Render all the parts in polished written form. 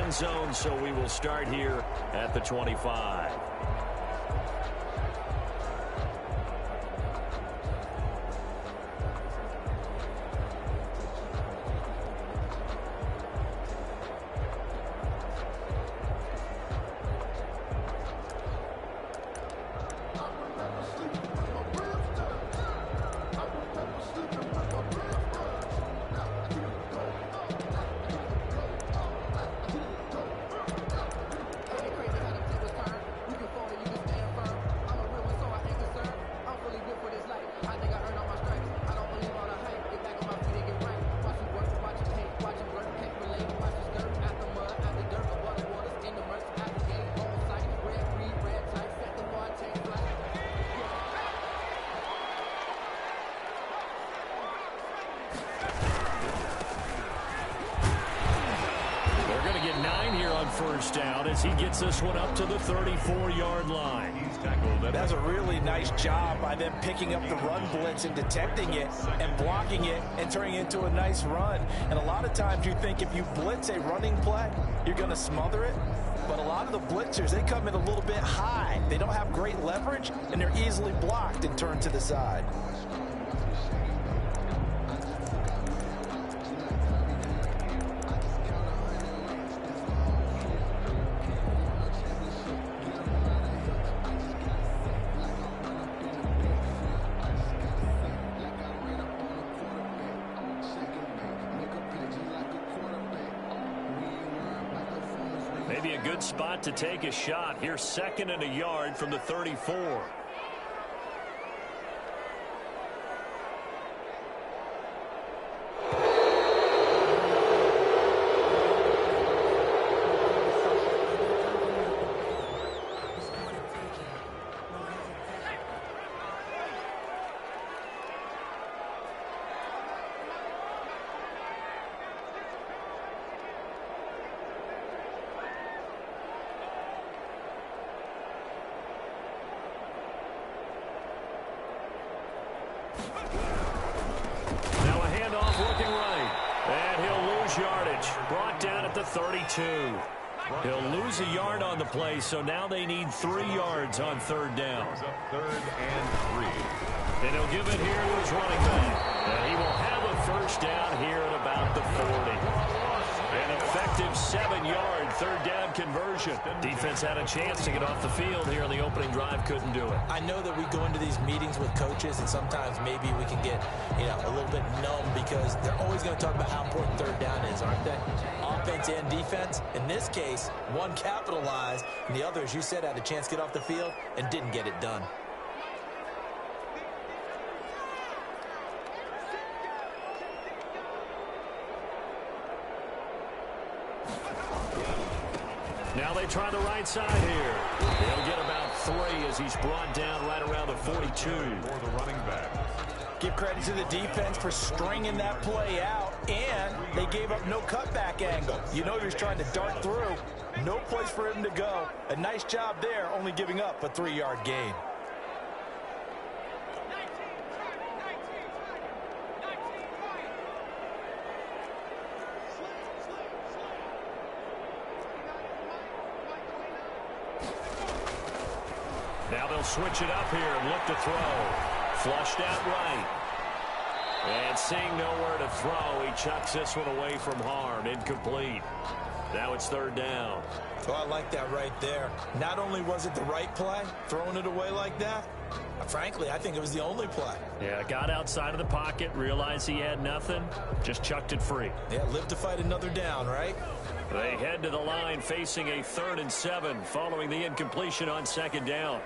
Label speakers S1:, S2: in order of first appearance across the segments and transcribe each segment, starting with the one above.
S1: end zone, so we will start here at the 25. First down as he gets this one up to the 34-yard line.
S2: That's a really nice job by them picking up the run blitz and detecting it and blocking it and turning it into a nice run. And a lot of times you think if you blitz a running play, you're going to smother it. But a lot of the blitzers, they come in a little bit high. They don't have great leverage, and they're easily blocked and turned to the side.
S1: Maybe a good spot to take a shot. Here's 2nd and a yard from the 34. Now a handoff looking right. And he'll lose yardage. Brought down at the 32. He'll lose a yard on the play, so now they need 3 yards on 3rd down.
S3: 3rd and 3.
S1: And he'll give it here to his running back. And he will have a first down here at about the 40. An effective 7-yard 3rd down conversion. Defense had a chance to get off the field here in the opening drive, couldn't do it.
S2: I know that we go into these meetings with coaches, and sometimes maybe we can get, a little bit numb because they're always going to talk about how important 3rd down is, aren't they? Offense and defense. In this case, one capitalized, and the other, as you said, had a chance to get off the field and didn't get it done.
S1: Now they try the right side here. He'll get about 3 as he's brought down right around the 42.
S3: For the running back.
S2: Give credit to the defense for stringing that play out, and they gave up no cutback angle. You know he was trying to dart through. No place for him to go. A nice job there, only giving up a 3-yard gain.
S1: Now they'll switch it up here and look to throw. Flushed out right. And seeing nowhere to throw, he chucks this one away from harm. Incomplete. Now it's 3rd down.
S2: Oh, I like that right there. Not only was it the right play, throwing it away like that, frankly, I think it was the only play.
S1: Yeah, got outside of the pocket, realized he had nothing, just chucked it free.
S2: Yeah, live to fight another down, right?
S1: They head to the line facing a 3rd and 7 following the incompletion on 2nd down.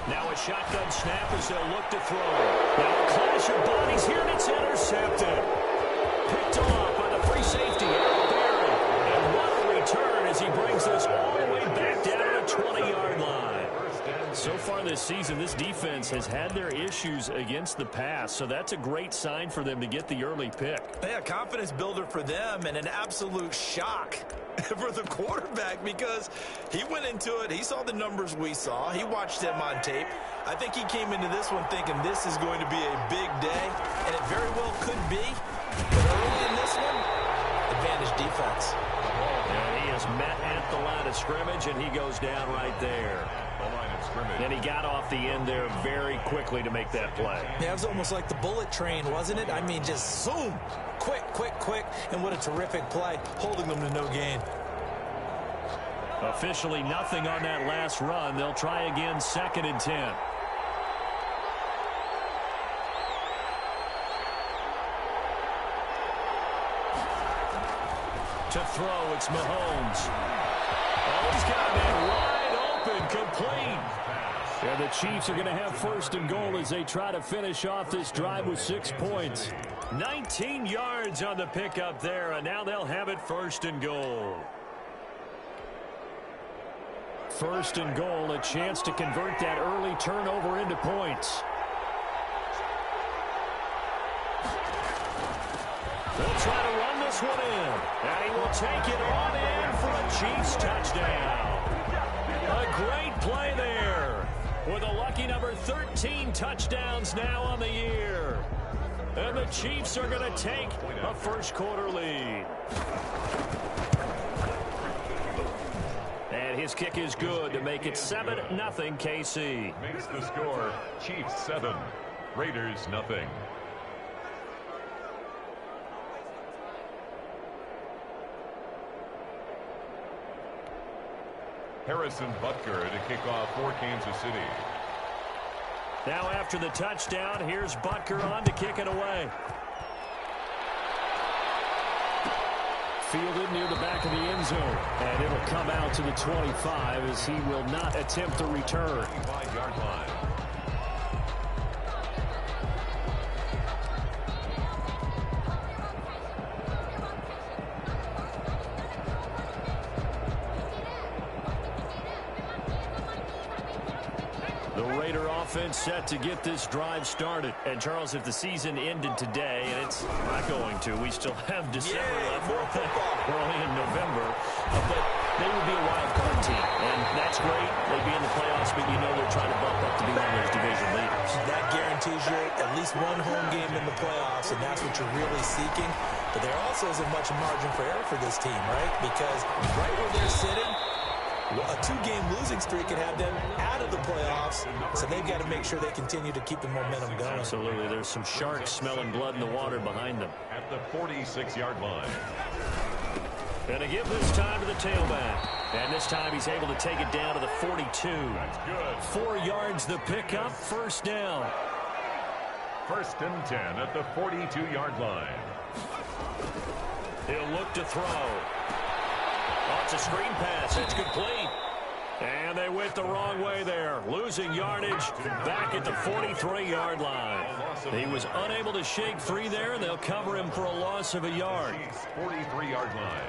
S1: Now a shotgun snap as they'll look to throw. Now a clash of bodies here, and it's intercepted. Picked off by the free safety, Eric Berry. And what a return as he brings this all the way back down to the 20-yard line. So far this season, this defense has had their issues against the pass, so that's a great sign for them to get the early pick.
S2: Yeah, confidence builder for them and an absolute shock for the quarterback because he went into it. He saw the numbers we saw. He watched them on tape. I think he came into this one thinking this is going to be a big day, and it be. But early in this one, advantage defense.
S1: And he is met at the line of scrimmage, and he goes down right there.
S3: The line of scrimmage.
S1: And he got off the end there very quickly to make that play.
S2: Yeah, it was almost like the bullet train, wasn't it? I mean, just zoom. Quick, quick, quick. And what a terrific play, holding them to no gain.
S1: Officially nothing on that last run. They'll try again, 2nd and 10. To throw, it's Mahomes. Oh, he's got that wide open, complete. And the Chiefs are going to have 1st and goal as they try to finish off this drive with 6 points. 19 yards on the pickup there, and now they'll have it 1st and goal. 1st and goal, a chance to convert that early turnover into points. They'll try to run this one in, and he will take it on in for a Chiefs touchdown. A great play there, with a lucky number 13 touchdowns now on the year. And the Chiefs are going to take a 1st quarter lead. And his kick is good to make it 7-0 KC.
S3: Makes the score Chiefs 7, Raiders nothing. Harrison Butker to kick off for Kansas City.
S1: Now after the touchdown, here's Butker on to kick it away. Fielded near the back of the end zone. And it'll come out to the 25 as he will not attempt to return.
S3: 25-yard line.
S1: The Raider offense set to get this drive started. And, Charles, if the season ended today, and it's not going to, we still have December left. We're only in November. But they would be a wild card team. And that's great. They'd be in the playoffs, but you know they're trying to bump up to be one of those division leaders.
S2: That guarantees you at least one home game in the playoffs, and that's what you're really seeking. But there also isn't much margin for error for this team, right? Because right where they're sitting, a 2-game losing streak could have them out of the playoffs, so they've got to make sure they continue to keep the momentum going.
S1: Absolutely. There's some sharks smelling blood in the water behind them.
S3: At the 46-yard line.
S1: And to give this time to the tailback. And this time he's able to take it down to the 42.
S3: That's good.
S1: 4 yards the pickup, 1st down.
S3: 1st and 10 at the 42-yard line.
S1: He'll look to throw. Oh, it's a screen pass. It's complete. And they went the wrong way there. Losing yardage back at the 43-yard line. He was unable to shake free there, and they'll cover him for a loss of a yard.
S3: 43-yard line.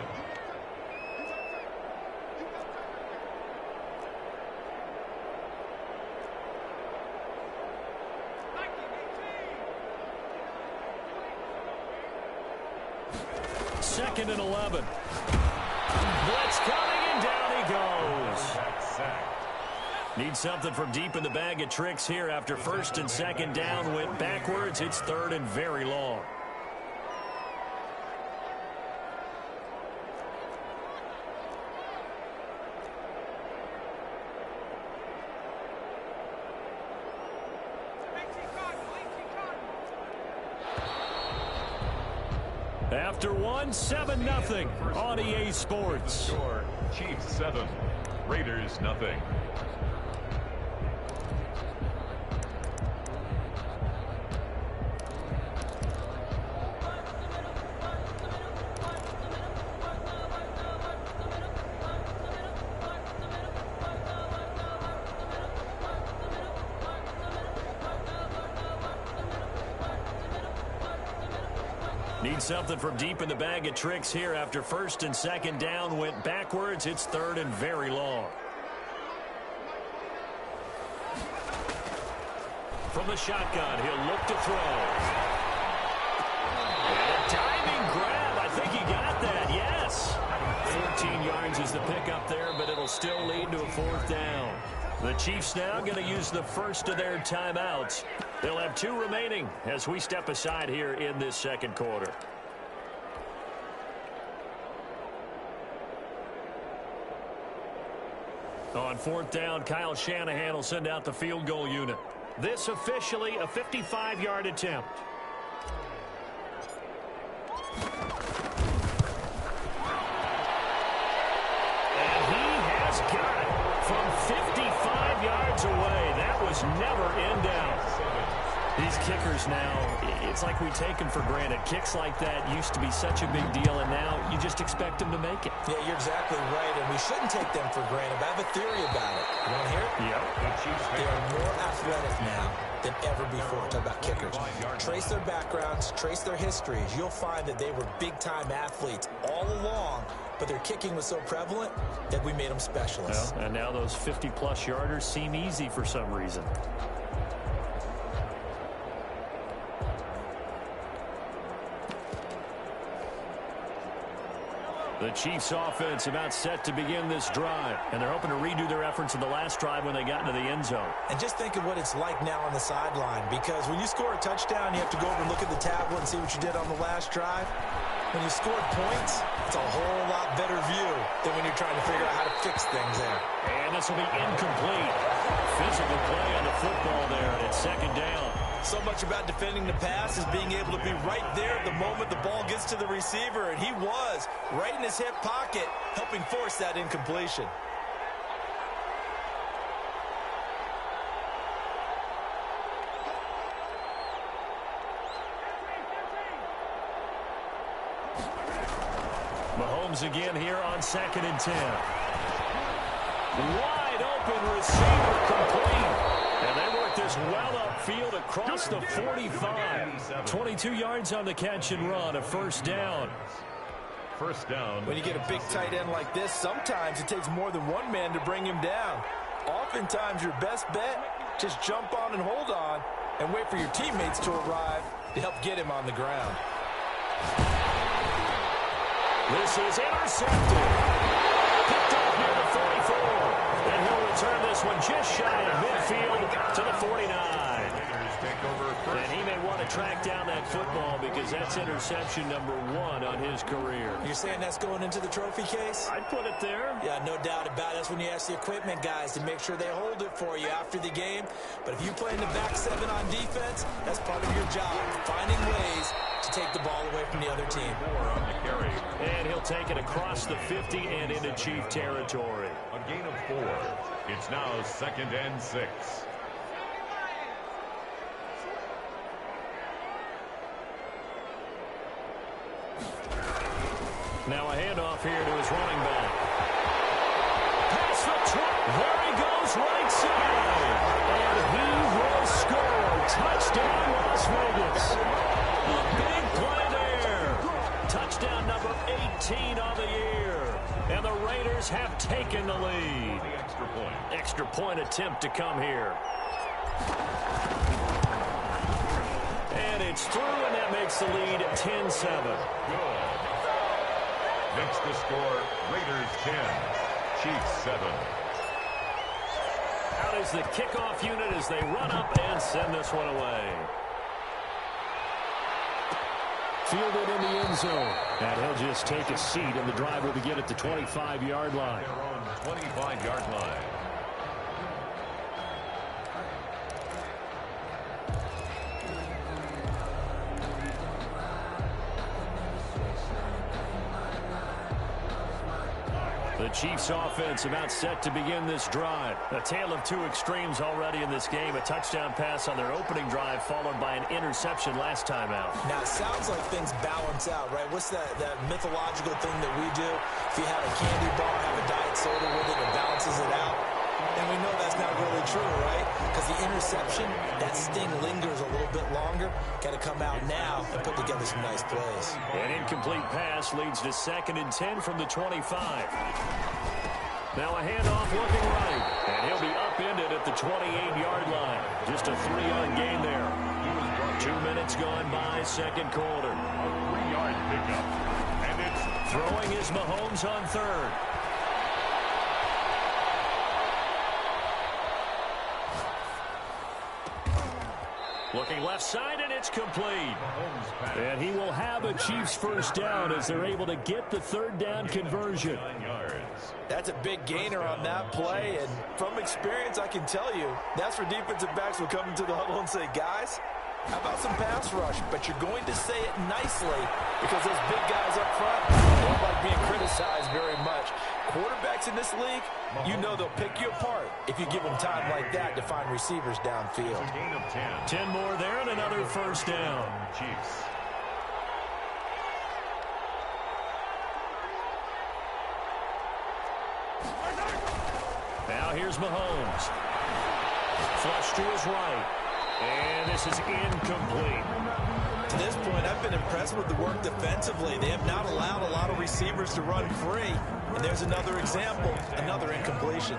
S1: Second and 11. Blitz coming, and down he goes. Need something from deep in the bag of tricks here after 1st and 2nd down went backwards. It's 3rd and very long. After one, 7-0 on EA Sports.
S3: Score Chiefs 7, Raiders nothing.
S1: Need something from deep in the bag of tricks here after 1st and 2nd down went backwards. It's 3rd and very long. From the shotgun, he'll look to throw. And a diving grab. I think he got that, yes. 14 yards is the pickup there, but it'll still lead to a 4th down. The Chiefs now going to use the first of their timeouts They'll have 2 remaining as we step aside here in this second quarter. On 4th down, Kyle Shanahan will send out the field goal unit. This officially a 55-yard attempt. And he has got it from 55 yards away. That was never in doubt. These kickers now, it's like we take them for granted. Kicks like that used to be such a big deal, and now you just expect them to make it.
S2: Yeah, you're exactly right, and we shouldn't take them for granted. But I have a theory about it. You want to hear it?
S1: Yep.
S2: They are more athletic now than ever before. Talk about kickers. Trace their backgrounds, trace their histories. You'll find that they were big-time athletes all along, but their kicking was so prevalent that we made them specialists.
S1: Well, and now those 50-plus yarders seem easy for some reason. The Chiefs' offense about set to begin this drive, and they're hoping to redo their efforts in the last drive when they got into the end zone.
S2: And just think of what it's like now on the sideline, because when you score a touchdown, you have to go over and look at the tablet and see what you did on the last drive. When you scored points, it's a whole lot better view than when you're trying to figure out how to fix things there.
S1: And this will be incomplete. Physical play on the football there, and it's 2nd down.
S2: So much about defending the pass is being able to be right there at the moment the ball gets to the receiver, and he was right in his hip pocket, helping force that incompletion.
S1: Mahomes again here on 2nd and 10. Wide open receiver complete. And they work this well upfield across the 45. 22 yards on the catch and run, a 1st down.
S3: 1st down.
S2: When you get a big tight end like this, sometimes it takes more than one man to bring him down. Oftentimes your best bet, just jump on and hold on and wait for your teammates to arrive to help get him on the ground.
S1: This is intercepted. Picked off near the 44. And he'll return this one just shy of midfield to the 49. And he may want to track down that football because that's interception number 1 on his career.
S2: You're saying that's going into the trophy case?
S1: I'd put it there.
S2: Yeah, no doubt about it. That's when you ask the equipment guys to make sure they hold it for you after the game. But if you play in the back 7 on defense, that's part of your job, finding ways to take the ball away from the other team.
S1: And he'll take it across the 50 and into Chief territory.
S3: A gain of 4. It's now 2nd and 6.
S1: Now a handoff here to his running back. Pass the 20. There he goes right side. And he will score. Touchdown Las Vegas. A big play there. Touchdown number 18 on the year. And the Raiders have taken the lead. Extra point attempt to come here. And it's through, and that makes the lead 10-7.
S3: Good. Makes the score Raiders 10, Chiefs 7.
S1: Out is the kickoff unit as they run up and send this one away. Fielded in the end zone. And he'll just take a seat, and the drive will begin at the 25-yard line.
S3: Their own 25-yard line.
S1: The Chiefs offense about set to begin this drive. A tale of 2 extremes already in this game. A touchdown pass on their opening drive followed by an interception last time out.
S2: Now, it sounds like things balance out, right? What's that mythological thing that we do? If you have a candy bar, have a diet soda with it, it balances it out. And we know that's not really true, right? Because the interception, that sting lingers a little bit longer. Got to come out now and put together some nice plays.
S1: An incomplete pass leads to 2nd and 10 from the 25. Now a handoff looking right. And he'll be upended at the 28-yard line. Just a 3-yard gain there. 2 minutes gone by, second quarter.
S3: A 3-yard pickup. And it's
S1: throwing is Mahomes on 3rd. Looking left side, and it's complete. And he will have a Chiefs first down as they're able to get the third down conversion.
S2: That's a big gainer on that play, and from experience, I can tell you, that's where defensive backs will come into the huddle and say, guys, how about some pass rush? But you're going to say it nicely because those big guys up front don't like being criticized very much. Quarterbacks in this league, you know they'll pick you apart if you give them time like that to find receivers downfield.
S1: 10 more there and another first down.
S3: Chiefs.
S1: Now here's Mahomes. Flush to his right. And this is incomplete.
S2: To this point, I've been impressed with the work defensively. They have not allowed a lot of receivers to run free. And there's another example, another incompletion.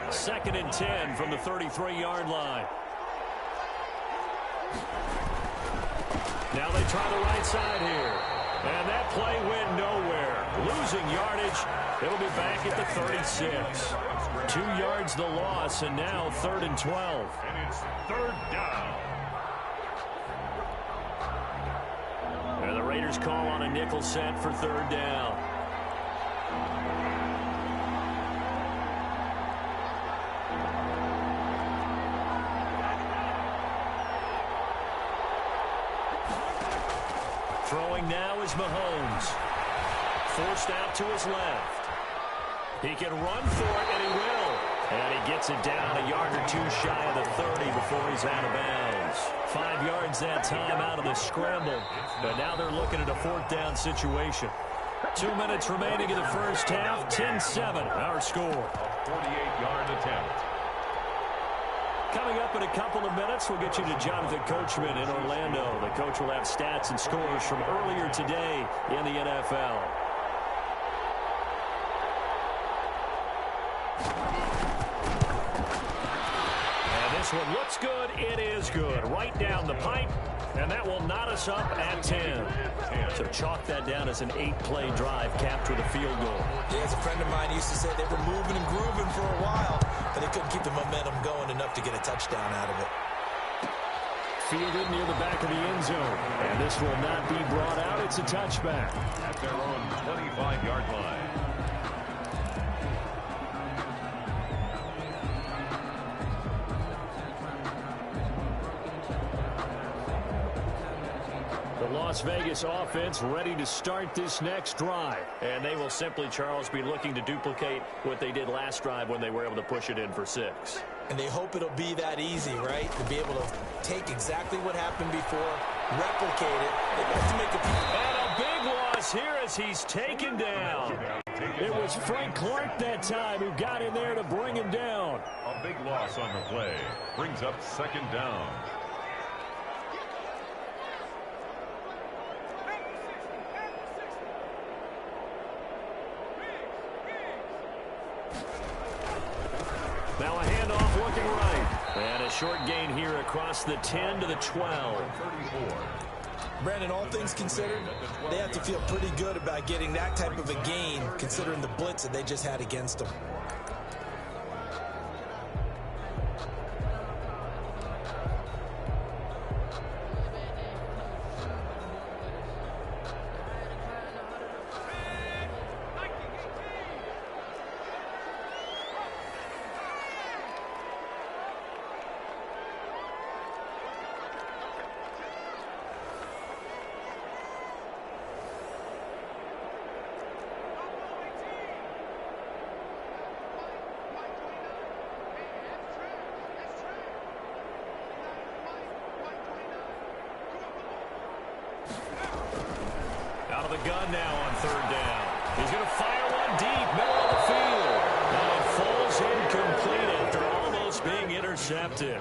S1: 2nd and 10 from the 33-yard line. Now they try the right side here. And that play went nowhere. Losing yardage. It'll be back at the 36. 2 yards the loss, and now 3rd and 12.
S3: And it's 3rd down.
S1: And the Raiders call on a nickel set for 3rd down. Throwing now is Mahomes. Forced out to his left. He can run for it, and he will. And he gets it down a yard or two shy of the 30 before he's out of bounds. 5 yards that time out of the scramble. But now they're looking at a 4th down situation. 2 minutes remaining in the first half. 10-7, our score.
S3: A 48-yard attempt.
S1: Coming up in a couple of minutes, we'll get you to Jonathan Coachman in Orlando. The coach will have stats and scores from earlier today in the NFL. And this one looks good. It is good. Right down the pipe. And that will knot us up at 10. So chalk that down as an 8-play drive capped with a field goal.
S2: Yeah, as a friend of mine used to say, they were moving and grooving for a while, but they couldn't keep the momentum going enough to get a touchdown out of it.
S1: Fielded near the back of the end zone. And this will not be brought out. It's a touchback.
S3: At their own 25-yard line.
S1: Las Vegas offense ready to start this next drive. And they will simply, Charles, be looking to duplicate what they did last drive when they were able to push it in for 6.
S2: And they hope it'll be that easy, right? To be able to take exactly what happened before, replicate it. They have to make
S1: And a big loss here as he's taken down. It was Frank Clark that time who got in there to bring him down.
S3: A big loss on the play. Brings up 2nd down.
S1: Now a handoff looking right. And a short gain here across the 10 to the 12.
S3: 34.
S2: Brandon, all things considered, they have to feel pretty good about getting that type of a gain, considering the blitz that they just had against them.
S1: Gun now on 3rd down. He's going to fire one deep, middle of the field. And it falls incomplete after almost being intercepted.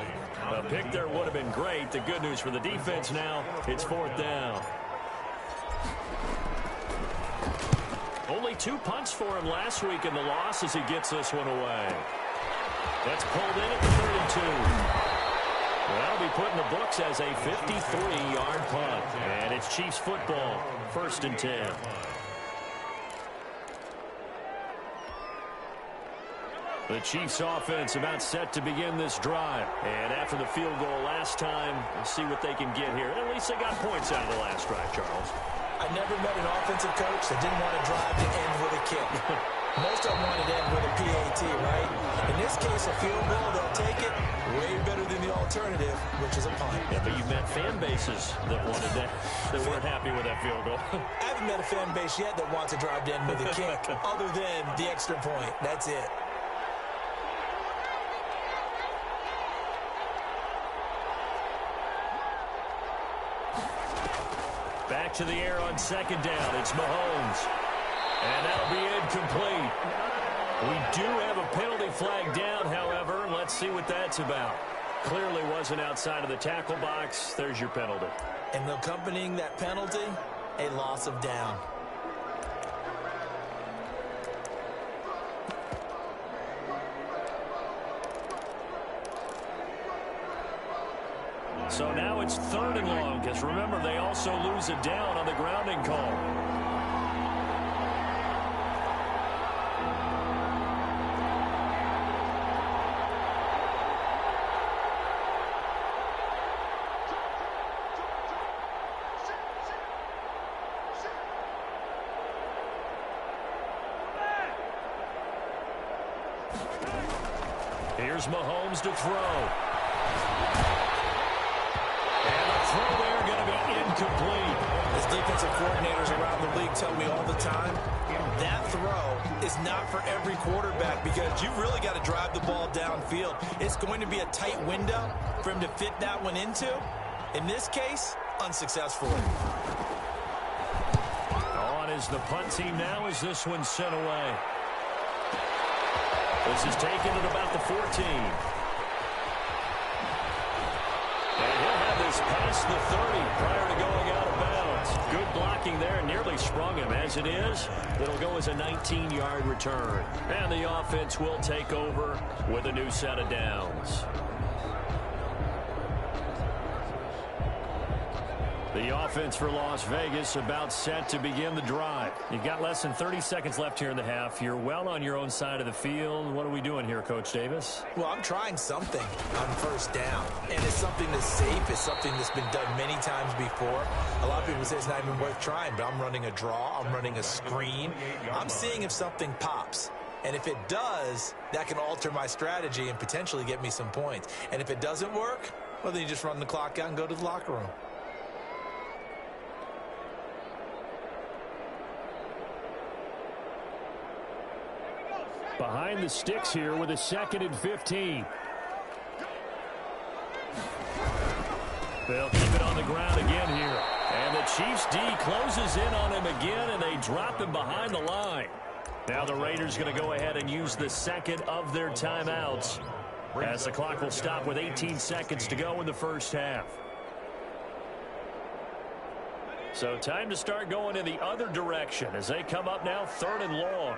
S1: A pick there would have been great. The good news for the defense now, it's 4th down. Only 2 punts for him last week in the loss as he gets this one away. That's pulled in at the 32. That'll be put in the books as a 53-yard punt. And it's Chiefs football, 1st and 10. The Chiefs offense about set to begin this drive. And after the field goal last time, we'll see what they can get here. At least they got points out of the last drive, Charles.
S2: I never met an offensive coach that didn't want to drive to end with a kick. Most of them wanted to end with a PAT, right? In this case, a field goal, they'll take it way better than the alternative, which is a punt.
S1: Yeah, but you've met fan bases that wanted that, that weren't happy with that field goal.
S2: I haven't met a fan base yet that wants to drive to end with a kick, other than the extra point. That's it.
S1: Back to the air on second down. It's Mahomes. And that'll be incomplete. We do have a penalty flag down, however. Let's see what that's about. Clearly wasn't outside of the tackle box. There's your penalty.
S2: And accompanying that penalty, a loss of down.
S1: So now it's 3rd and long, because remember, they also lose a down on the grounding call. Here's Mahomes to throw. Throw there going to be incomplete.
S2: As defensive coordinators around the league tell me all the time, that throw is not for every quarterback because you've really got to drive the ball downfield. It's going to be a tight window for him to fit that one into. In this case, unsuccessfully.
S1: On is the punt team now as this one's sent away. This is taken at about the 14. Past the 30 prior to going out of bounds. Good blocking there. Nearly sprung him. As it is, it'll go as a 19-yard return. And the offense will take over with a new set of downs. The offense for Las Vegas about set to begin the drive. You've got less than 30 seconds left here in the half. You're well on your own side of the field. What are we doing here, Coach Davis?
S2: Well, I'm trying something on first down. And it's something that's safe. It's something that's been done many times before. A lot of people say it's not even worth trying, but I'm running a draw. I'm running a screen. I'm seeing if something pops. And if it does, that can alter my strategy and potentially get me some points. And if it doesn't work, well, then you just run the clock out and go to the locker room.
S1: Behind the sticks here with a 2nd and 15. They'll keep it on the ground again here. And the Chiefs D closes in on him again, and they drop him behind the line. Now the Raiders going to go ahead and use the second of their timeouts as the clock will stop with 18 seconds to go in the first half. So time to start going in the other direction as they come up now 3rd and long.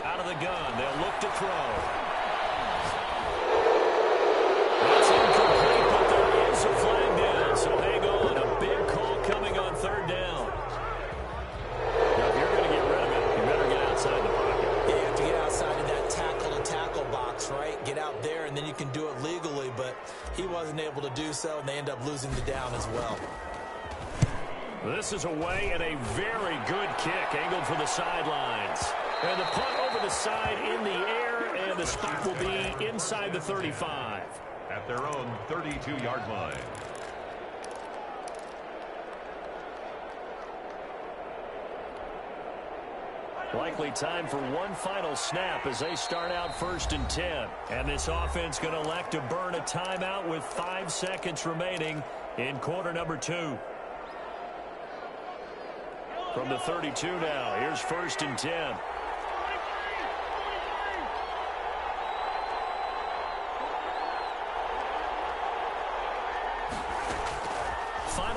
S1: Out of the gun, they'll look to throw. That's incomplete, but there is a flag down, so hang on. A big call coming on 3rd down. Now, if you're going to get rid of it, you better get outside the pocket.
S2: Yeah, you have to get outside of that tackle-to-tackle box, right? Get out there, and then you can do it legally, but he wasn't able to do so, and they end up losing the down as well.
S1: This is away and a very good kick angled for the sidelines. And the punt over the side in the air, and the spot will be inside the 35.
S3: At their own 32-yard line.
S1: Likely time for one final snap as they start out 1st and 10. And this offense going to elect to burn a timeout with 5 seconds remaining in quarter number 2. From the 32 now, here's 1st and 10.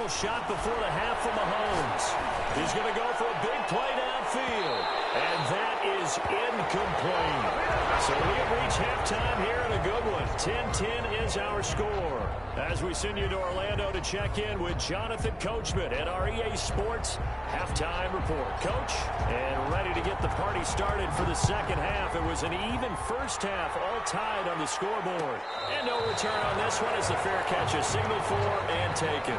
S1: final shot before the half from Mahomes. He's going to go for a big play downfield. And that is incomplete. So we have reached halftime here in a good one. 10-10 is our score. As we send you to Orlando to check in with Jonathan Coachman at our EA Sports Halftime Report. Coach, and ready to get the party started for the second half. It was an even first half, all tied on the scoreboard. And no return on this one as the fair catch is signaled for and taken.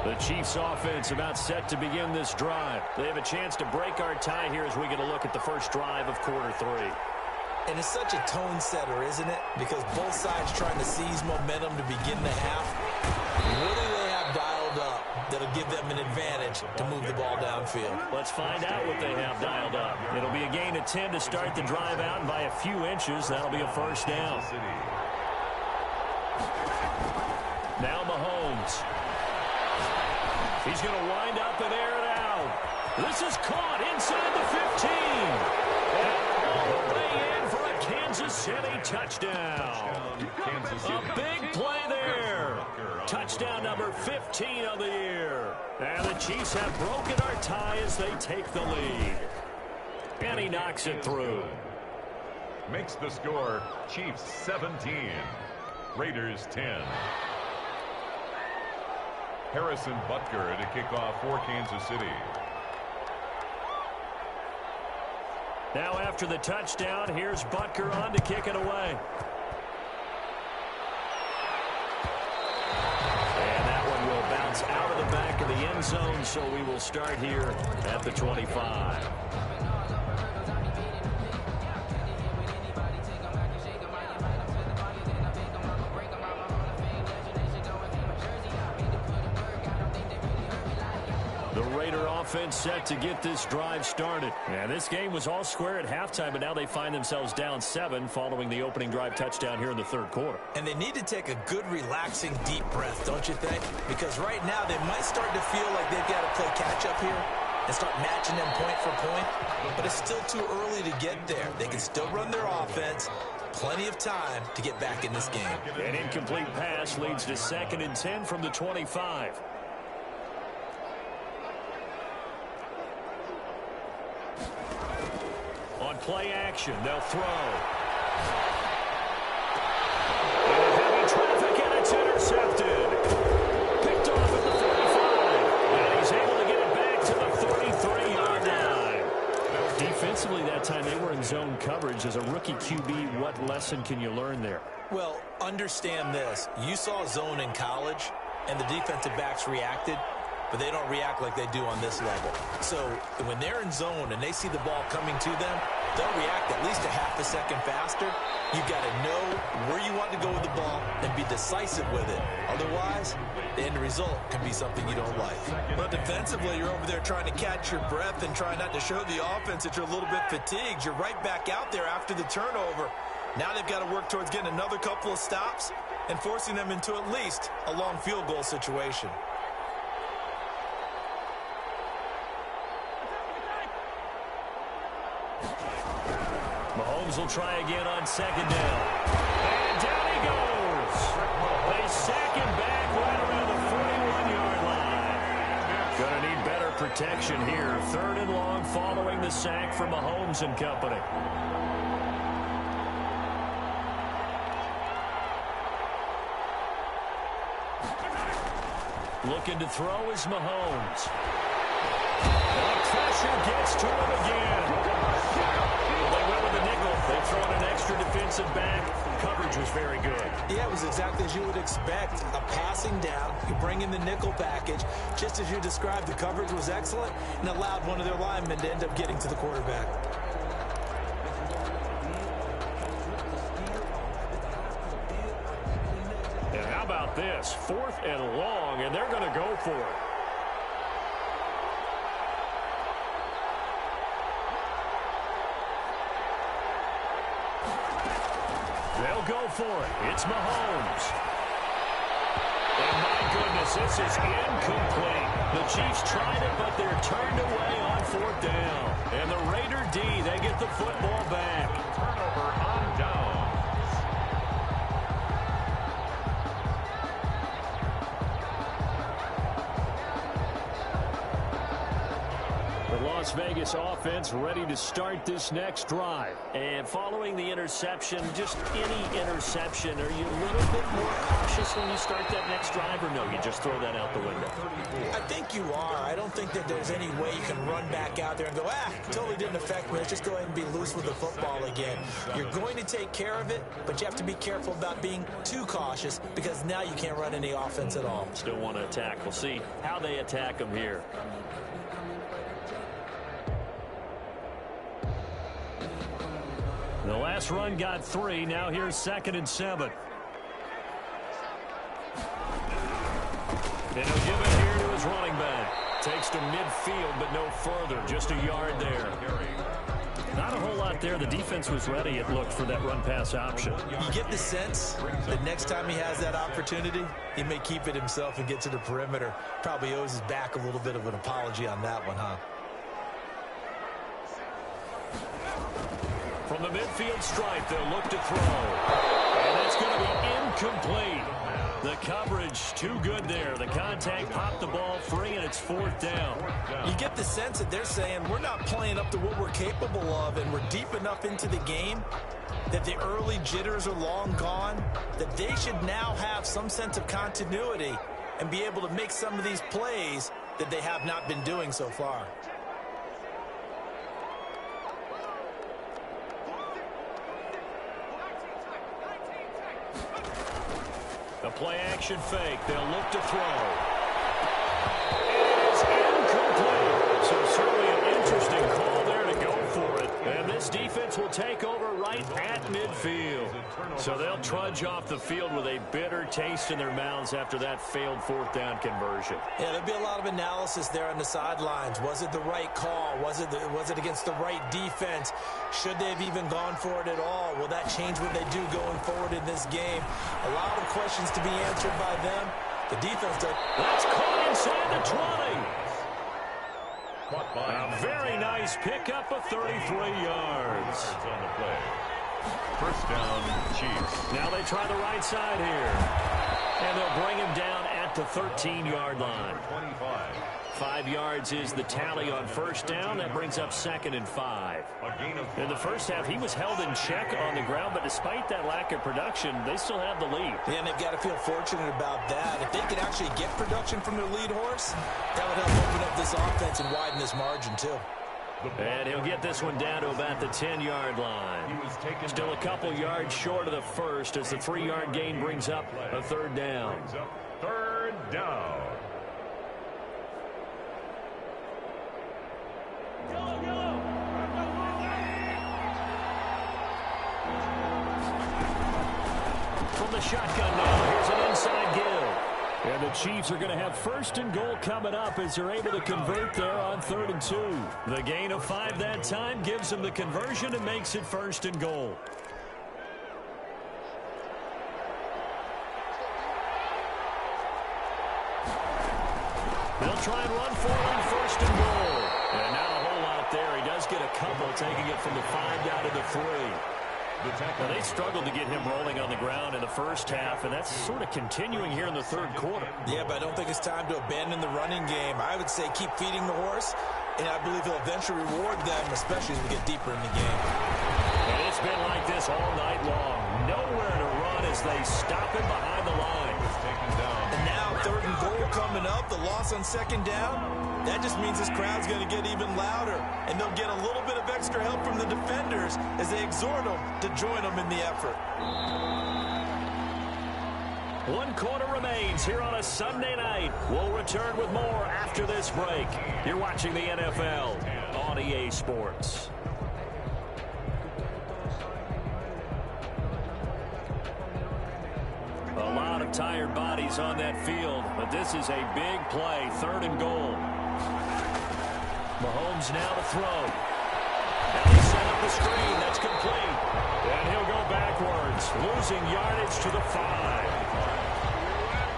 S1: The Chiefs offense about set to begin this drive. They have a chance to break our tie here as we get a look at the first drive of quarter three.
S2: And it's such a tone setter, isn't it? Because both sides trying to seize momentum to begin the half. What do they have dialed up that'll give them an advantage to move the ball downfield?
S1: Let's find out what they have dialed up. It'll be a gain of 10 to start the drive out, and by a few inches, that'll be a first down. Now Mahomes. He's going to wind up and air it out. This is caught inside the 15. And all the way in for a Kansas City touchdown. A big play there. Touchdown number 15 of the year. And the Chiefs have broken our tie as they take the lead. And he knocks it through.
S3: Makes the score Chiefs 17, Raiders 10. Harrison Butker to kick off for Kansas City.
S1: Now after the touchdown, here's Butker on to kick it away. And that one will bounce out of the back of the end zone, so we will start here at the 25. Offense set to get this drive started. Yeah, this game was all square at halftime, but now they find themselves down 7 following the opening drive touchdown here in the third quarter.
S2: And they need to take a good, relaxing, deep breath, don't you think? Because right now they might start to feel like they've got to play catch-up here and start matching them point for point. But it's still too early to get there. They can still run their offense. Plenty of time to get back in this game.
S1: An incomplete pass leads to 2nd and 10 from the 25. On play action, they'll throw. Into heavy traffic, and it's intercepted. Picked off at the 45. And he's able to get it back to the 33-yard line. Defensively that time, they were in zone coverage. As a rookie QB, what lesson can you learn there?
S2: Well, understand this. You saw zone in college, and the defensive backs reacted. But they don't react like they do on this level. So when they're in zone and they see the ball coming to them, they'll react at least a half a second faster. You've got to know where you want to go with the ball and be decisive with it. Otherwise, the end result can be something you don't like. But defensively, you're over there trying to catch your breath and try not to show the offense that you're a little bit fatigued. You're right back out there after the turnover. Now they've got to work towards getting another couple of stops and forcing them into at least a long field goal situation.
S1: Mahomes will try again on 2nd down. And down he goes. They sack him back right around the 41-yard line. Gonna need better protection here. 3rd and long following the sack from Mahomes and company. Looking to throw is Mahomes. The pressure gets to him again. They went with the nickel. They throw in an extra defensive back. Coverage was very good.
S2: Yeah, it was exactly as you would expect. A passing down. You bring in the nickel package. Just as you described, the coverage was excellent and allowed one of their linemen to end up getting to the quarterback.
S1: And how about this? 4th and long, and they're going to go for it. They'll go for it. It's Mahomes. And my goodness, this is incomplete. The Chiefs tried it, but they're turned away on fourth down. And the Raider D, they get the football back.
S3: Turnover on down.
S1: The Las Vegas offense ready to start this next drive. And following the interception, just any interception, are you a little bit more cautious when you start that next drive, or no, you just throw that out the window?
S2: I think you are. I don't think that there's any way you can run back out there and go, totally didn't affect me. Let's just go ahead and be loose with the football again. You're going to take care of it, but you have to be careful about being too cautious because now you can't run any offense at all.
S1: Still want to attack. We'll see how they attack them here. The last run got 3. Now here's 2nd and 7. And he'll give it here to his running back. Takes to midfield, but no further. Just a yard there. Not a whole lot there. The defense was ready, it looked, for that run-pass option.
S2: You get the sense that next time he has that opportunity, he may keep it himself and get to the perimeter. Probably owes his back a little bit of an apology on that one, huh?
S1: From the midfield stripe, they'll look to throw. And that's going to be incomplete. The coverage too good there. The contact popped the ball free, and it's 4th down.
S2: You get the sense that they're saying we're not playing up to what we're capable of, and we're deep enough into the game that the early jitters are long gone, that they should now have some sense of continuity and be able to make some of these plays that they have not been doing so far.
S1: The play action fake. They'll look to throw. It is incomplete. So certainly an interesting call there to go for it. And this defense will take over right at midfield. So they'll trudge off the field with a bitter taste in their mouths after that failed 4th down conversion.
S2: Yeah, there'll be a lot of analysis there on the sidelines. Was it the right call? Was it against the right defense? Should they have even gone for it at all? Will that change what they do going forward in this game? A lot of questions to be answered by them. The defense does.
S1: That's caught inside the 20. A very nice pickup of 33 yards.
S3: On the play. First down, Chiefs.
S1: Now they try the right side here. And they'll bring him down at the 13-yard line.
S3: 25.
S1: 5 yards is the tally on first down. That brings up 2nd and 5. In the first half, he was held in check on the ground, but despite that lack of production, they still have the lead.
S2: Yeah, and they've got to feel fortunate about that. If they could actually get production from their lead horse, that would help open up this offense and widen this margin, too.
S1: And he'll get this one down to about the 10-yard line. Still a couple yards short of the first as the 3-yard gain brings up a 3rd down.
S3: 3rd down.
S1: From the shotgun now, here's an inside give. And the Chiefs are going to have 1st and goal coming up as they're able to convert there on 3rd and 2. The gain of 5 that time gives them the conversion and makes it 1st and goal. They'll try and run for it on 1st and goal. And not a whole lot there. He does get a couple, taking it from the 5 down to the 3. Well, they struggled to get him rolling on the ground in the first half, and that's sort of continuing here in the 3rd quarter.
S2: Yeah, but I don't think it's time to abandon the running game. I would say keep feeding the horse, and I believe he'll eventually reward them, especially as we get deeper in the game.
S1: And it's been like this all night long. Nowhere to run as they stop him behind the line.
S2: And now 3rd and goal coming up, the loss on 2nd down. That just means this crowd's going to get even louder, and they'll get a little bit of extra help from the defenders as they exhort them to join them in the effort.
S1: 1 quarter remains here on a Sunday night. We'll return with more after this break. You're watching the NFL on EA Sports. A lot of tired bodies on that field, but this is a big play, 3rd and goal. Mahomes now to throw. Now they set up the screen. That's complete. And he'll go backwards, losing yardage to the 5.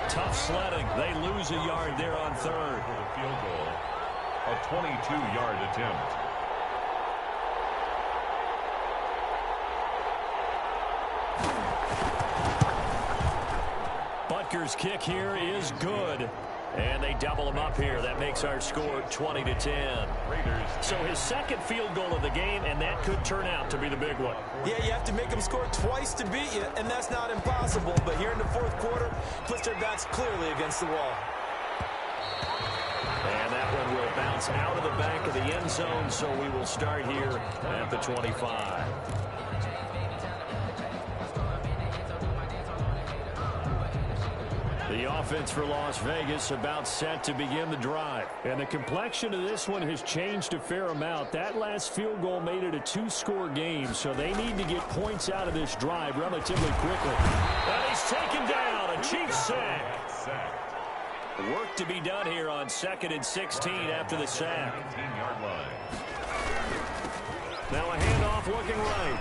S1: Tough sledding. They lose a yard there on third.
S3: For the field goal, a 22-yard attempt.
S1: Butker's kick here is good. And they double him up here. That makes our score 20-10.
S3: Raiders.
S1: So his second field goal of the game, and that could turn out to be the big one.
S2: Yeah, you have to make them score twice to beat you, and that's not impossible. But here in the fourth quarter, puts their backs clearly against the wall.
S1: And that one will bounce out of the back of the end zone, so we will start here at the 25. The offense for Las Vegas about set to begin the drive. And the complexion of this one has changed a fair amount. That last field goal made it a two-score game, so they need to get points out of this drive relatively quickly. And he's taken down. A Chiefs sack. Work to be done here on 2nd and 16 after the sack.
S3: 19-yard line.
S1: Now a handoff looking right.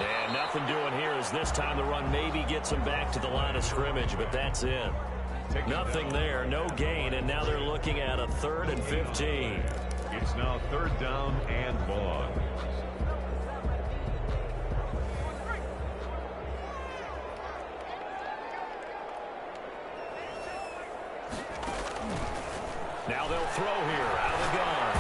S1: And nothing doing here as this time the run maybe gets him back to the line of scrimmage, but that's it. Nothing there, no gain, and now they're looking at a 3rd and 15.
S3: It's now 3rd down and long.
S1: Now they'll throw here out of the gun.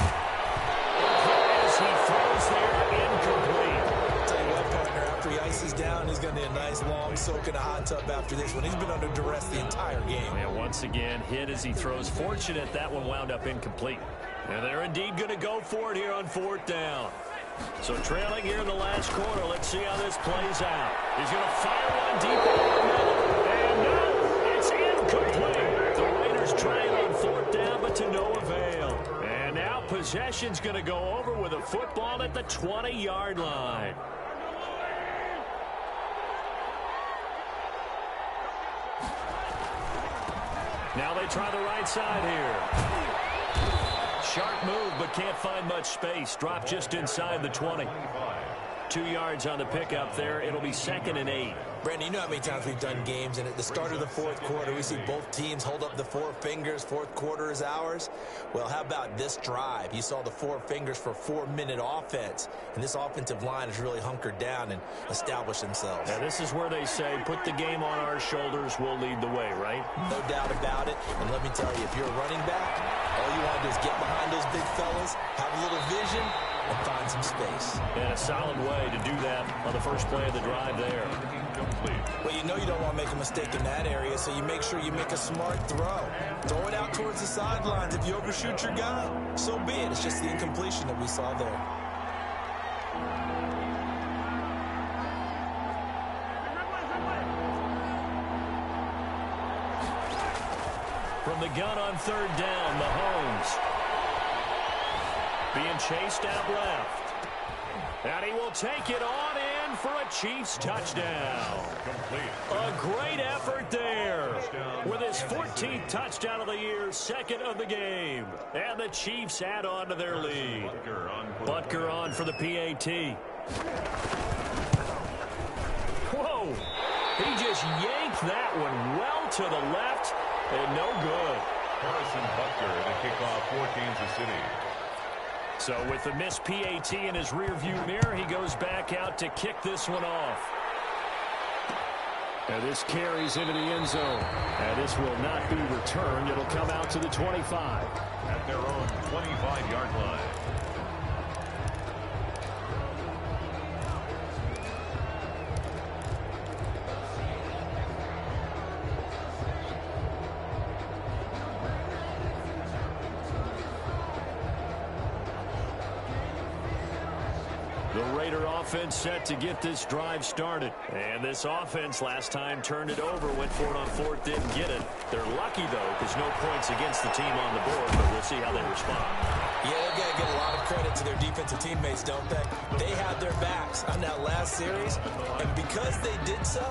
S1: As he throws there, incomplete.
S2: Tell you what, partner, after he ices down, he's going to need a nice long soak in a hot tub after this one. He's been under duress the entire game.
S1: And once again, hit as he throws. Fortunate that one wound up incomplete. And they're indeed going to go for it here on 4th down. So trailing here in the last quarter. Let's see how this plays out. He's going to fire one deep over the middle. And no, it's incomplete. The Raiders trying on 4th down, but to no avail. And now possession's going to go over with a football at the 20-yard line. Now they try the right side here. Sharp move, but can't find much space. Drop just inside the 20. 2 yards on the pickup there. It'll be 2nd and 8.
S2: Brandon, you know how many times we've done games, and at the start of the fourth quarter, we see both teams hold up the 4 fingers. Fourth quarter is ours. Well, how about this drive? You saw the 4 fingers for 4-minute offense, and this offensive line has really hunkered down and established themselves.
S1: Now, this is where they say, put the game on our shoulders, we'll lead the way, right?
S2: No doubt about it. And let me tell you, if you're a running back, all you want to do is get behind those big fellas, have a little vision, and find some space.
S1: And a solid way to do that on the first play of the drive there.
S2: Well, you know you don't want to make a mistake in that area, so you make sure you make a smart throw. Throw it out towards the sidelines. If you overshoot your guy, so be it. It's just the incompletion that we saw there.
S1: From the gun on 3rd down, Mahomes. Being chased out left. And he will take it on in for a Chiefs touchdown. A great effort there. With his 14th touchdown of the year, 2nd of the game. And the Chiefs add on to their lead. Butker on for the PAT. Whoa. He just yanked that one well to the left and no good.
S3: Harrison Butker, the kickoff for Kansas City.
S1: So with the missed PAT in his rearview mirror, he goes back out to kick this one off. And this carries into the end zone. And this will not be returned. It'll come out to the 25.
S3: At their own 25-yard line.
S1: The Raider offense set to get this drive started. And this offense last time turned it over, went for it on 4th, didn't get it. They're lucky, though, because no points against the team on the board, but we'll see how they respond.
S2: Yeah, they've got to get a lot of credit to their defensive teammates, don't they? They had their backs on that last series, and because they did so,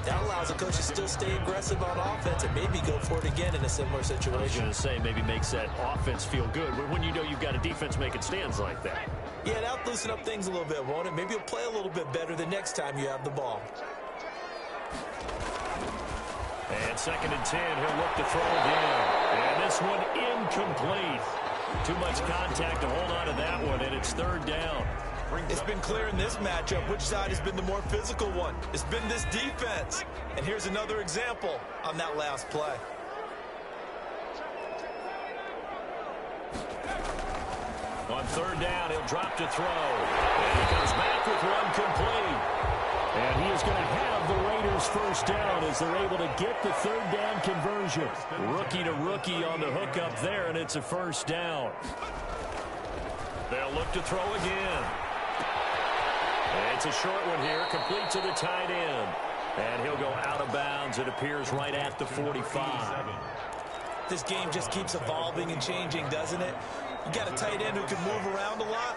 S2: that allows the coach to still stay aggressive on offense and maybe go for it again in a similar situation.
S1: I was going to say, maybe makes that offense feel good, but when you know you've got a defense making stands like that.
S2: Yeah, that'll loosen up things a little bit, won't it? Maybe you'll play a little bit better the next time you have the ball.
S1: And 2nd and 10, he'll look to throw again. And this one incomplete. Too much contact to hold on to that one, and it's 3rd down.
S2: It's been clear in this matchup which side has been the more physical one. It's been this defense. And here's another example on that last play.
S1: On 3rd down, he'll drop to throw. And he comes back with one complete. And he is going to have the Raiders' 1st down as they're able to get the 3rd down conversion. Rookie to rookie on the hookup there, and it's a 1st down. They'll look to throw again. And it's a short one here, complete to the tight end. And he'll go out of bounds. It appears right at the 45.
S2: This game just keeps evolving and changing, doesn't it? You got a tight end who can move around a lot,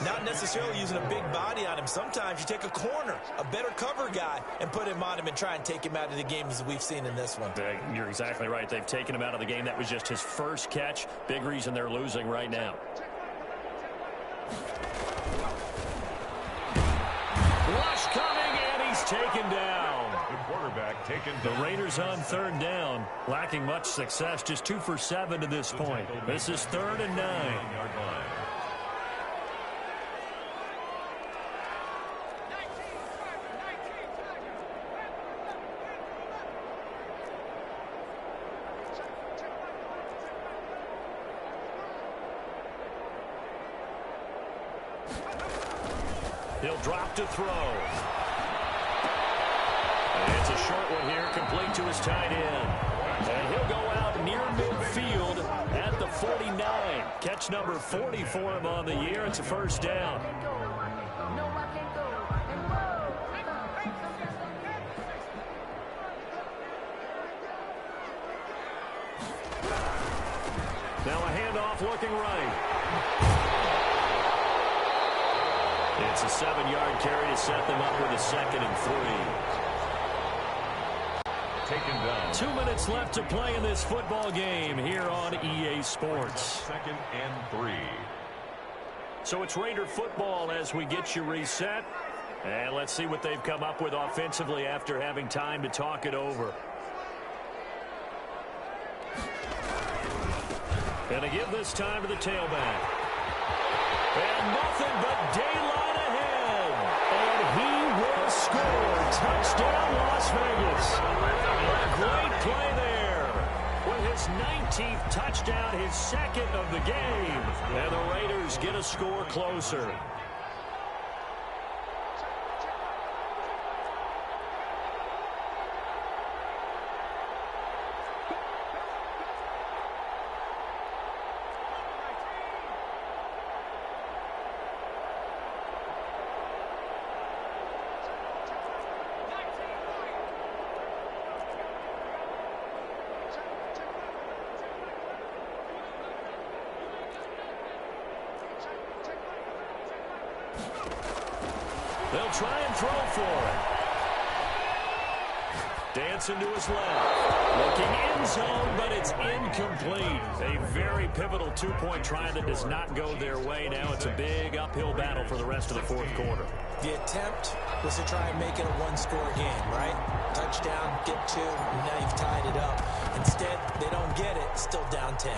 S2: not necessarily using a big body on him. Sometimes you take a corner, a better cover guy, and put him on him and try and take him out of the game as we've seen in this one.
S1: You're exactly right. They've taken him out of the game. That was just his first catch. Big reason they're losing right now. Rush coming, and he's taken down.
S3: The quarterback taken down.
S1: The Raiders on 3rd down, lacking much success, just 2 for 7 to this point. This is 3rd and 9. He'll drop to throw. It's a short one here, complete to his tight end. And he'll go out near midfield at the 49. Catch number 40 for him on the year. It's a 1st down. Now a handoff looking right. It's a 7-yard carry to set them up with a 2nd and 3.
S3: Taken down.
S1: 2 minutes left to play in this football game here on EA Sports.
S3: 2nd and 3.
S1: So it's Raider football as we get you reset. And let's see what they've come up with offensively after having time to talk it over. And to give this time to the tailback. And nothing but daylight ahead. And he will score. Touchdown, Las Vegas. A great play there. With his 19th touchdown, his 2nd of the game. And the Raiders get a score closer. They'll try and throw for it. Dancing to his left. Looking end zone, but it's incomplete. A very pivotal 2-point try that does not go their way. Now it's a big uphill battle for the rest of the 4th quarter.
S2: The attempt was to try and make it a one-score game, right? Touchdown, get 2, and now you've tied it up. Instead, they don't get it, still down 10.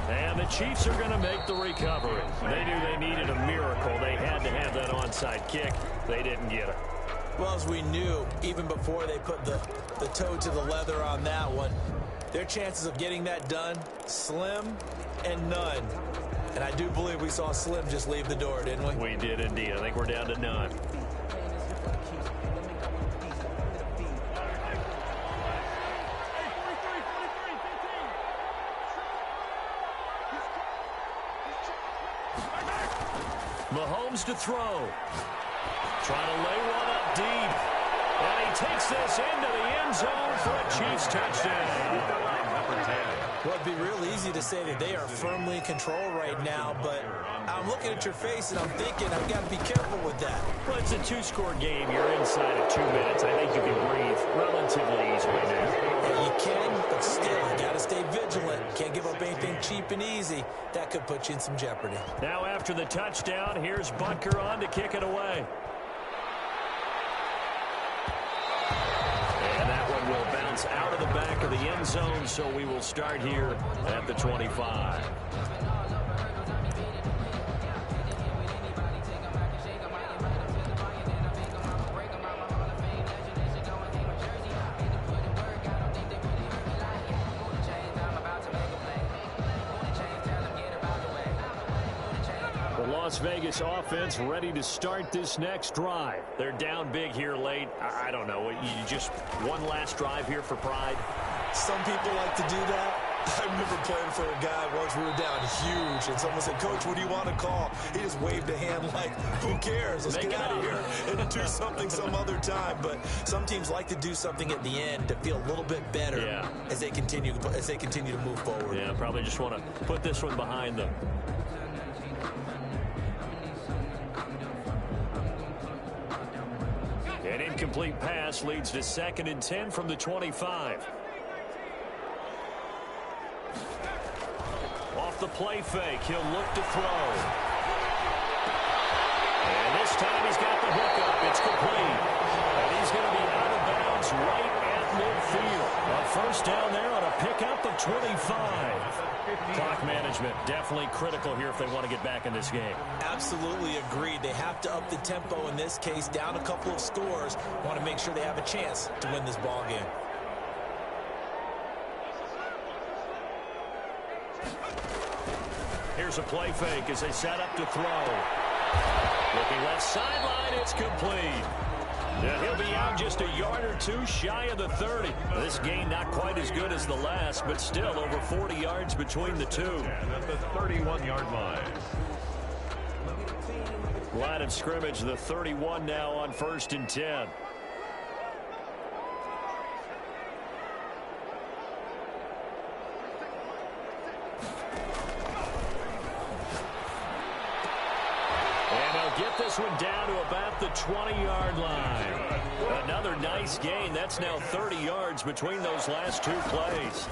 S1: And the Chiefs are going to make the recovery. They knew they needed a miracle. They had to have that onside kick. They didn't get it.
S2: Well, as we knew, even before they put the toe to the leather on that one, their chances of getting that done, slim and none. And I do believe we saw Slim just leave the door, didn't we?
S1: We did indeed. I think we're down to none. Mahomes to throw. Trying to lay one up deep. And he takes this into the end zone for a Chiefs touchdown.
S2: Well, it'd be real easy to say that they are firmly in control right now, but I'm looking at your face and I'm thinking I've got to be careful with that.
S1: Well, it's a 2-score game. You're inside of 2 minutes. I think you can breathe relatively easily now.
S2: Yeah, you can, but still, you got to stay vigilant. Can't give up anything cheap and easy. That could put you in some jeopardy.
S1: Now after the touchdown, here's Butker on to kick it away. And that one will bounce out of the back. back of the end zone, so we will start here at the 25. Las Vegas offense ready to start this next drive. They're down big here late. I don't know. You just one last drive here for pride?
S2: Some people like to do that. I remember playing for a guy once. We were down huge, and someone said, "Coach, what do you want to call?" He just waved a hand like, "Who cares? Let's get out of here and do something some other time." But some teams like to do something at the end to feel a little bit better as they continue to move forward.
S1: Yeah, probably just want to put this one behind them. An incomplete pass leads to 2nd and 10 from the 25. Off the play fake, he'll look to throw. And this time he's got the hook up. It's complete. And he's going to be out of bounds right at midfield. A first down there on a pickup of 25. Clock management definitely critical here if they want to get back in this game.
S2: Absolutely agreed. They have to up the tempo in this case, down a couple of scores. Want to make sure they have a chance to win this ball game.
S1: Here's a play fake as they set up to throw. Looking left sideline, it's complete. Yeah, he'll be out just a yard or two shy of the 30. This gain not quite as good as the last, but still over 40 yards between the two.
S3: And at the 31-yard line.
S1: Line of scrimmage, the 31 now on 1st and 10. Get this one down to about the 20-yard line. Another nice gain. That's now 30 yards between those last two plays.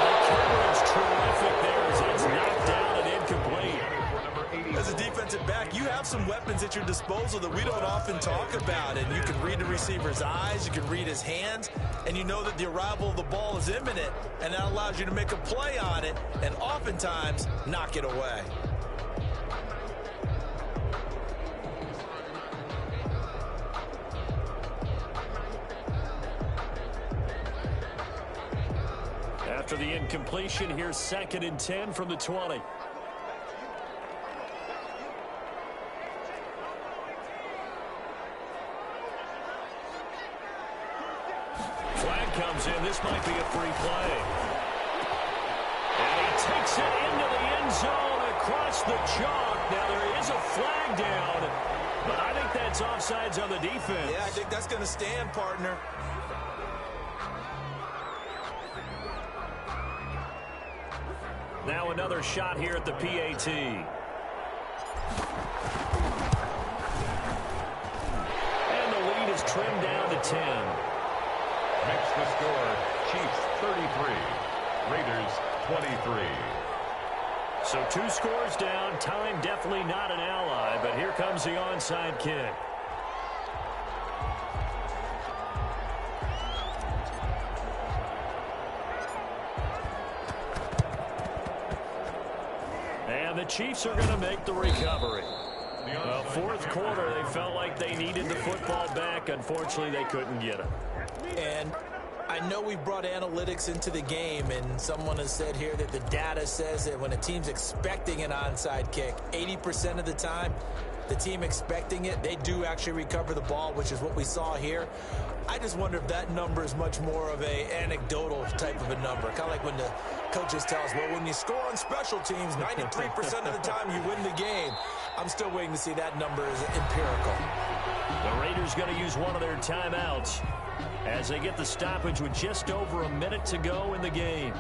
S1: The coverage terrific there as it's knocked down and incomplete.
S2: As a defensive back, you have some weapons at your disposal that we don't often talk about. And you can read the receiver's eyes, you can read his hands, and you know that the arrival of the ball is imminent, and that allows you to make a play on it and oftentimes knock it away.
S1: After the incompletion, here's 2nd and 10 from the 20. Flag comes in. This might be a free play. And he takes it into the end zone across the chalk. Now there is a flag down, but I think that's offsides on the defense.
S2: Yeah, I think that's going to stand, partner.
S1: Now another shot here at the PAT. And the lead is trimmed down to 10.
S3: Makes the score Chiefs 33, Raiders 23.
S1: So 2 scores down. Time definitely not an ally, but here comes the onside kick. And the Chiefs are going to make the recovery. Well, 4th quarter, they felt like they needed the football back. Unfortunately, they couldn't get it.
S2: And I know we brought analytics into the game, and someone has said here that the data says that when a team's expecting an onside kick, 80% of the time, the team expecting it, they do actually recover the ball, which is what we saw here. I just wonder if that number is much more of a anecdotal type of a number. Kind of like when the coaches tell us, well, when you score on special teams, 93% of the time you win the game. I'm still waiting to see that number is empirical.
S1: The Raiders going to use one of their timeouts as they get the stoppage with just over a minute to go in the game.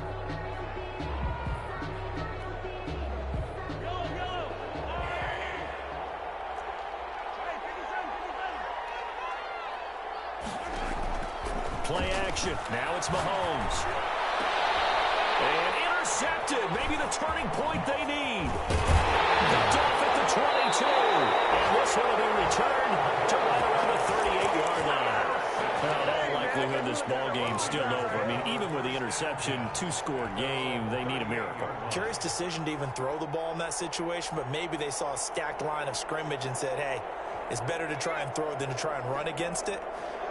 S1: Play action. Now it's Mahomes. And intercepted. Maybe the turning point they need. Picked off at the 22. And this one will be returned to right around the 38-yard line. Well, it all this ball game still over. I mean, even with the interception, 2-score game, they need a miracle.
S2: Curious decision to even throw the ball in that situation, but maybe they saw a stacked line of scrimmage and said, hey, it's better to try and throw it than to try and run against it.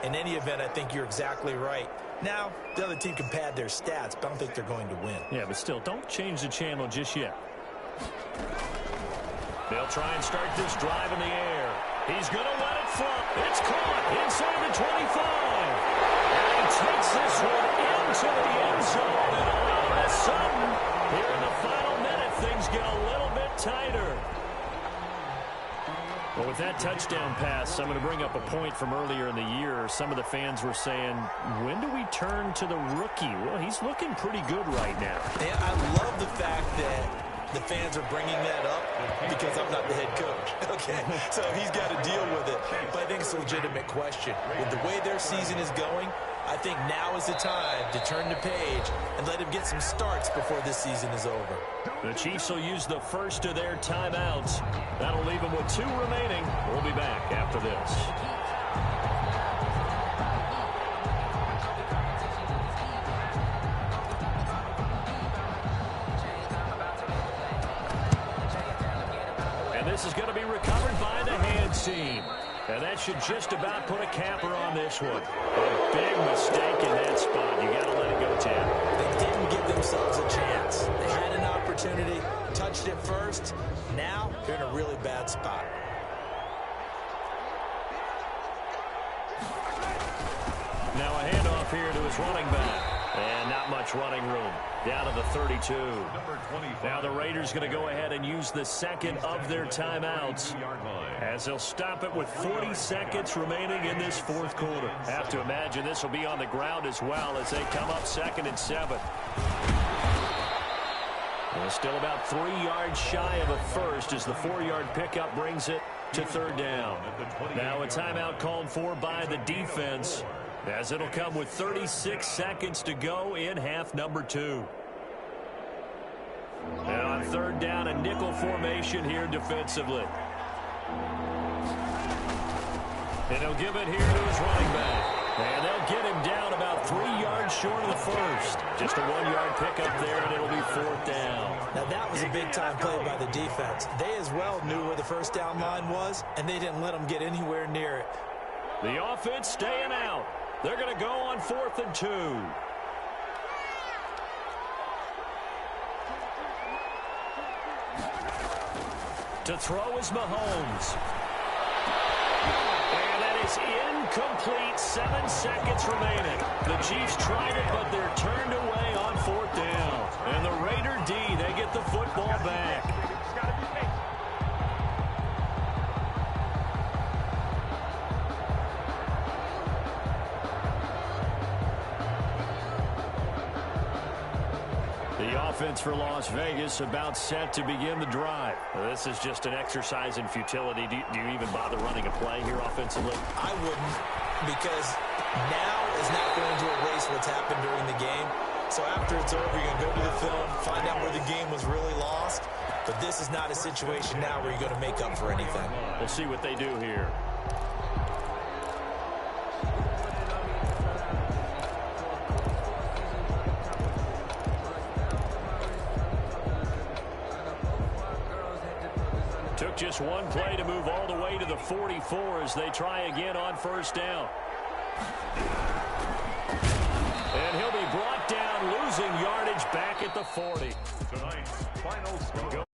S2: In any event, I think you're exactly right. Now, the other team can pad their stats, but I don't think they're going to win.
S1: Yeah, but still, don't change the channel just yet. They'll try and start this drive in the air. He's going to let it fly. It's caught inside the 25. And he takes this one into the end zone. And all of a sudden, here in the final minute, things get a little bit tighter. Well, with that touchdown pass, I'm going to bring up a point from earlier in the year. Some of the fans were saying, when do we turn to the rookie? Well, he's looking pretty good right now.
S2: And I love the fact that the fans are bringing that up because I'm not the head coach, okay? So he's got to deal with it. But I think it's a legitimate question. With the way their season is going, I think now is the time to turn the page and let him get some starts before this season is over.
S1: The Chiefs will use the first of their timeouts. That'll leave them with 2 remaining. We'll be back after this. This is going to be recovered by the hands team. And that should just about put a capper on this one. A big mistake in that spot. You got to let it go, Tim.
S2: They didn't give themselves a chance. They had an opportunity, touched it first. Now they're in a really bad spot.
S1: Now a handoff here to his running back. And not much running room. Down to the 32. Now the Raiders going to go ahead and use the second of their timeouts as they'll stop it with 40 seconds remaining in this fourth quarter. Have to imagine this will be on the ground as well as they come up 2nd and 7. Well, still about 3 yards shy of a first as the 4-yard pickup brings it to 3rd down. Now a timeout called for by the defense, as it'll come with 36 seconds to go in half number 2. Now on 3rd down, a nickel formation here defensively. And he'll give it here to his running back. And they'll get him down about 3 yards short of the first. Just a 1-yard pickup there, and it'll be 4th down.
S2: Now that was a big-time play by the defense. They as well knew where the first down line was, and they didn't let them get anywhere near it.
S1: The offense staying out. They're going to go on 4th and 2. To throw is Mahomes. And that is incomplete. 7 seconds remaining. The Chiefs tried it, but they're turned away on 4th down. And the Raider D, they get the football back. Offense for Las Vegas about set to begin the drive. This is just an exercise in futility. Do you even bother running a play here offensively?
S2: I wouldn't, because now is not going to erase what's happened during the game. So after it's over, you're going to go to the film, find out where the game was really lost. But this is not a situation now where you're going to make up for anything.
S1: We'll see what they do here. Took just one play to move all the way to the 44 as they try again on 1st down. And he'll be brought down, losing yardage back at the 40.
S3: Tonight's final score.
S1: Go